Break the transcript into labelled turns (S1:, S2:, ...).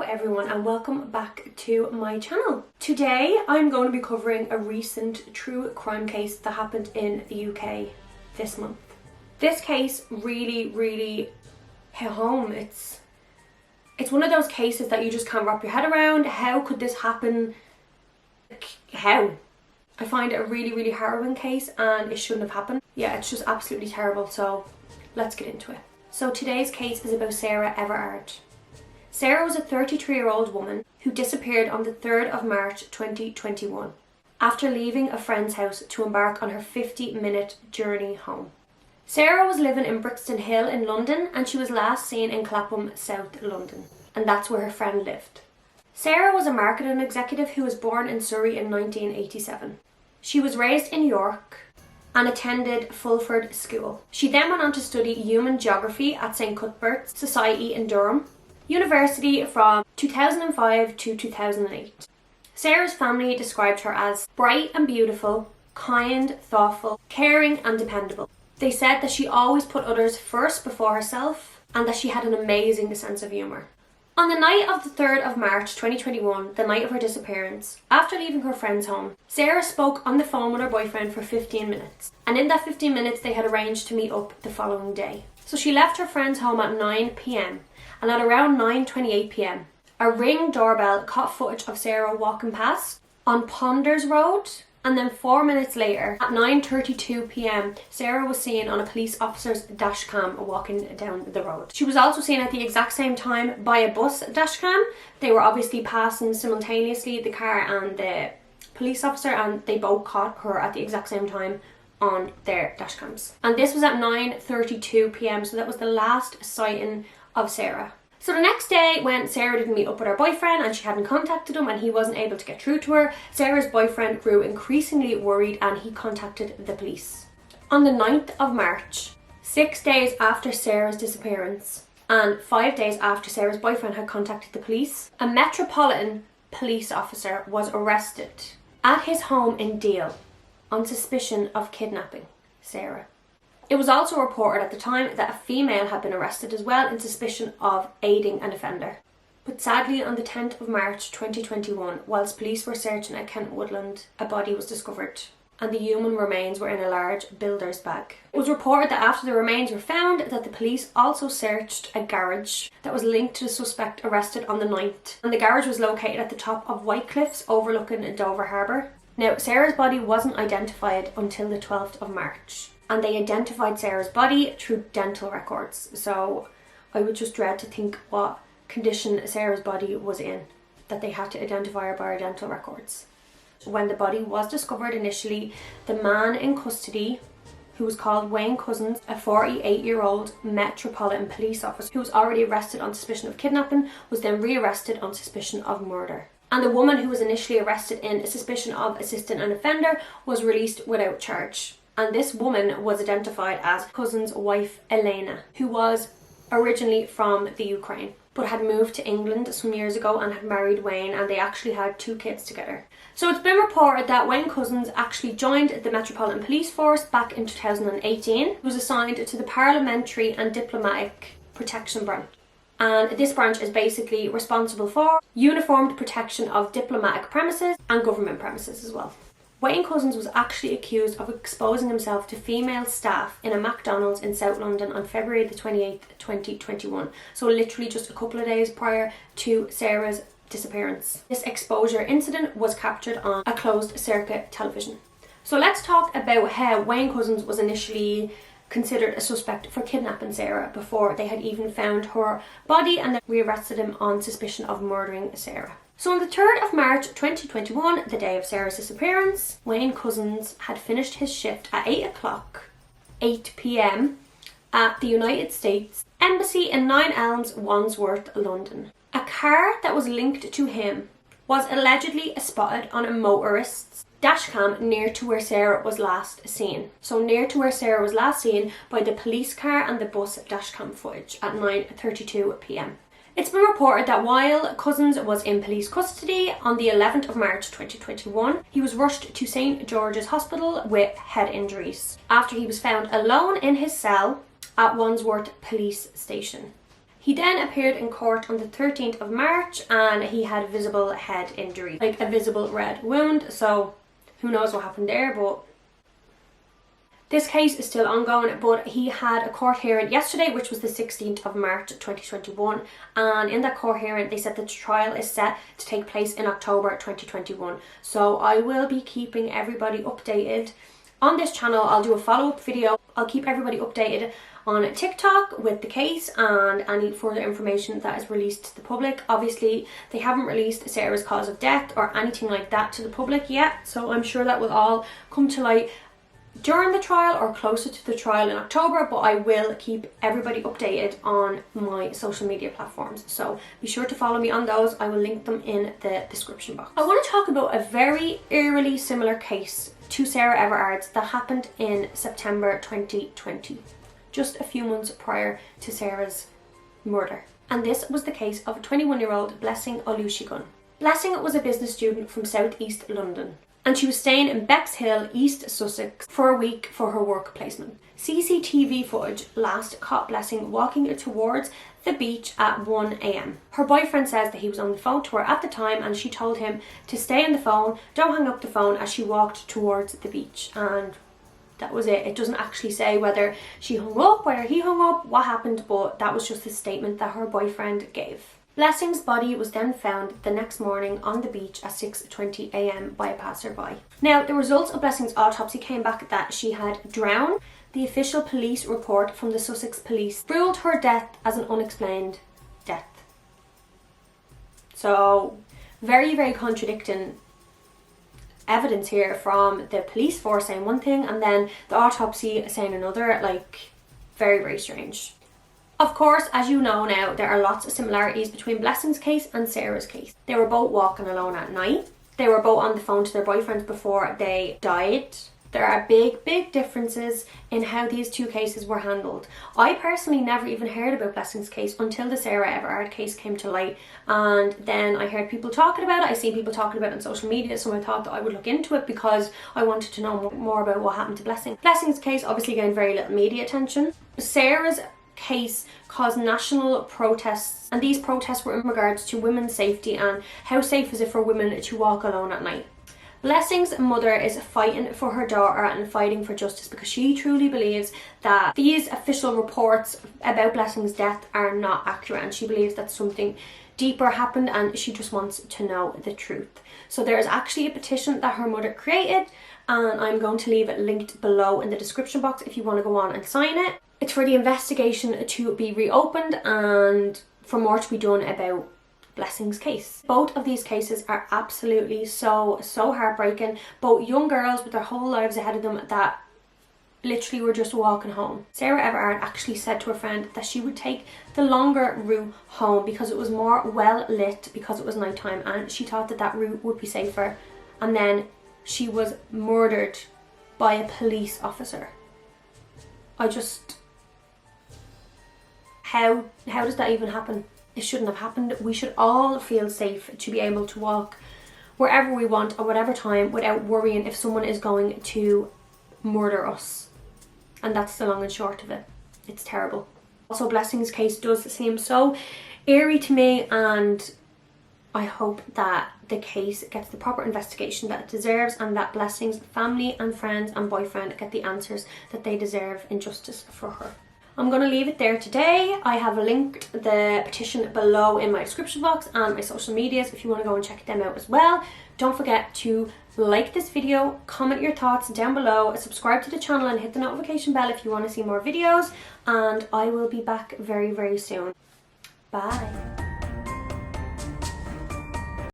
S1: everyone and welcome back to my channel. Today I'm going to be covering a recent true crime case that happened in the UK this month. This case really hit home. It's one of those cases that you just can't wrap your head around. How could this happen? How? I find it a really harrowing case and it shouldn't have happened. Yeah, it's just absolutely terrible, so let's get into it. So today's case is about Sarah Everard. Sarah was a 33-year-old woman who disappeared on the 3rd of March 2021 after leaving a friend's house to embark on her 50-minute journey home. Sarah was living in Brixton Hill in London and she was last seen in Clapham, South London, and that's where her friend lived. Sarah was a marketing executive who was born in Surrey in 1987. She was raised in York and attended Fulford School. She then went on to study Human Geography at St Cuthbert's Society in Durham University from 2005 to 2008. Sarah's family described her as bright and beautiful, kind, thoughtful, caring and dependable. They said that she always put others first before herself and that she had an amazing sense of humour. On the night of the 3rd of March 2021, the night of her disappearance, after leaving her friend's home, Sarah spoke on the phone with her boyfriend for 15 minutes. And in that 15 minutes they had arranged to meet up the following day. So she left her friend's home at 9 p.m. and at around 9:28 p.m. a Ring doorbell caught footage of Sarah walking past on Ponders Road, and then 4 minutes later at 9:32 p.m. Sarah was seen on a police officer's dash cam walking down the road. She was also seen at the exact same time by a bus dash cam. They were obviously passing simultaneously, the car and the police officer, and they both caught her at the exact same time on their dash cams. And this was at 9:32 p.m. so that was the last sighting of Sarah. So the next day, when Sarah didn't meet up with her boyfriend and she hadn't contacted him and he wasn't able to get through to her, Sarah's boyfriend grew increasingly worried and he contacted the police. On the 9th of March, 6 days after Sarah's disappearance and 5 days after Sarah's boyfriend had contacted the police, a metropolitan police officer was arrested at his home in Deal on suspicion of kidnapping Sarah. It was also reported at the time that a female had been arrested as well in suspicion of aiding an offender. But sadly, on the 10th of March 2021, whilst police were searching at Kent Woodland, a body was discovered and the human remains were in a large builder's bag. It was reported that after the remains were found, that the police also searched a garage that was linked to the suspect arrested on the 9th, and the garage was located at the top of White Cliffs overlooking Dover Harbour. Now, Sarah's body wasn't identified until the 12th of March. And they identified Sarah's body through dental records. So I would just dread to think what condition Sarah's body was in, that they had to identify her by her dental records. When the body was discovered initially, the man in custody, who was called Wayne Cousins, a 48-year-old Metropolitan police officer who was already arrested on suspicion of kidnapping, was then rearrested on suspicion of murder. And the woman who was initially arrested in suspicion of assisting an offender was released without charge. And this woman was identified as Cousins' wife, Elena, who was originally from the Ukraine, but had moved to England some years ago and had married Wayne, and they actually had 2 kids together. So it's been reported that Wayne Cousins actually joined the Metropolitan Police Force back in 2018. He was assigned to the Parliamentary and Diplomatic Protection Branch. And this branch is basically responsible for uniformed protection of diplomatic premises and government premises as well. Wayne Cousins was actually accused of exposing himself to female staff in a McDonald's in South London on February the 28th, 2021. So literally just a couple of days prior to Sarah's disappearance. This exposure incident was captured on a closed circuit television. So let's talk about how Wayne Cousins was initially considered a suspect for kidnapping Sarah before they had even found her body and then rearrested him on suspicion of murdering Sarah. So on the 3rd of March 2021, the day of Sarah's disappearance, Wayne Cousins had finished his shift at 8 p.m. at the United States Embassy in 9 Elms, Wandsworth, London. A car that was linked to him was allegedly spotted on a motorist's dashcam near to where Sarah was last seen. So near to where Sarah was last seen by the police car and the bus dashcam footage at 9:32 p.m. It's been reported that while Cousins was in police custody on the 11th of March 2021, he was rushed to St George's Hospital with head injuries after he was found alone in his cell at Wandsworth Police Station. He He then appeared in court on the 13th of March and he had a visible head injury, like a visible red wound, so who knows what happened there, but this case is still ongoing. But he had a court hearing yesterday, which was the 16th of March 2021, and in that court hearing they said that the trial is set to take place in October 2021. So I will be keeping everybody updated on this channel. I'll do a follow-up video. I'll keep everybody updated on TikTok with the case and any further information that is released to the public. Obviously they haven't released Sarah's cause of death or anything like that to the public yet, so I'm sure that will all come to light during the trial or closer to the trial in October, but I will keep everybody updated on my social media platforms, so be sure to follow me on those. I will link them in the description box. I want to talk about a very eerily similar case to Sarah Everard's that happened in September 2020, just a few months prior to Sarah's murder. And this was the case of 21-year-old Blessing Olusegun. Blessing was a business student from southeast London, and she was staying in Bexhill, East Sussex, for a week for her work placement. CCTV footage last caught Blessing walking towards the beach at 1 AM. Her boyfriend says that he was on the phone to her at the time and she told him to stay on the phone, don't hang up the phone, as she walked towards the beach, and that was it. It doesn't actually say whether she hung up, whether he hung up, what happened, but that was just the statement that her boyfriend gave. Blessing's body was then found the next morning on the beach at 6:20 AM by a passerby. Now, the results of Blessing's autopsy came back that she had drowned. The official police report from the Sussex police ruled her death as an unexplained death. So, very, very contradicting evidence here from the police force saying one thing and then the autopsy saying another. Like, very, very strange. Of course, as you know now, there are lots of similarities between Blessing's case and Sarah's case. They were both walking alone at night. They were both on the phone to their boyfriends before they died. There are big, big differences in how these two cases were handled. I personally never even heard about Blessing's case until the Sarah Everard case came to light, and then I heard people talking about it. I see people talking about it on social media, so I thought that I would look into it because I wanted to know more about what happened to Blessing. Blessing's case obviously gained very little media attention. Sarah's case caused national protests, and these protests were in regards to women's safety and how safe is it for women to walk alone at night. Blessing's mother is fighting for her daughter and fighting for justice because she truly believes that these official reports about Blessing's death are not accurate, and she believes that something deeper happened and she just wants to know the truth. So there is actually a petition that her mother created, and I'm going to leave it linked below in the description box if you want to go on and sign it. It's for the investigation to be reopened and for more to be done about Blessing's case. Both of these cases are absolutely so heartbreaking. Both young girls with their whole lives ahead of them that literally were just walking home. Sarah Everard actually said to her friend that she would take the longer route home because it was more well lit, because it was nighttime, and she thought that that route would be safer. And then she was murdered by a police officer. How does that even happen? It shouldn't have happened. We should all feel safe to be able to walk wherever we want at whatever time without worrying if someone is going to murder us. And that's the long and short of it. It's terrible. Also, Blessing's case does seem so eerie to me, and I hope that the case gets the proper investigation that it deserves and that Blessing's family and friends and boyfriend get the answers that they deserve in justice for her. I'm going to leave it there today. I have linked the petition below in my description box and my social medias if you want to go and check them out as well. Don't forget to like this video, comment your thoughts down below, subscribe to the channel and hit the notification bell if you want to see more videos, and I will be back very, very soon. Bye.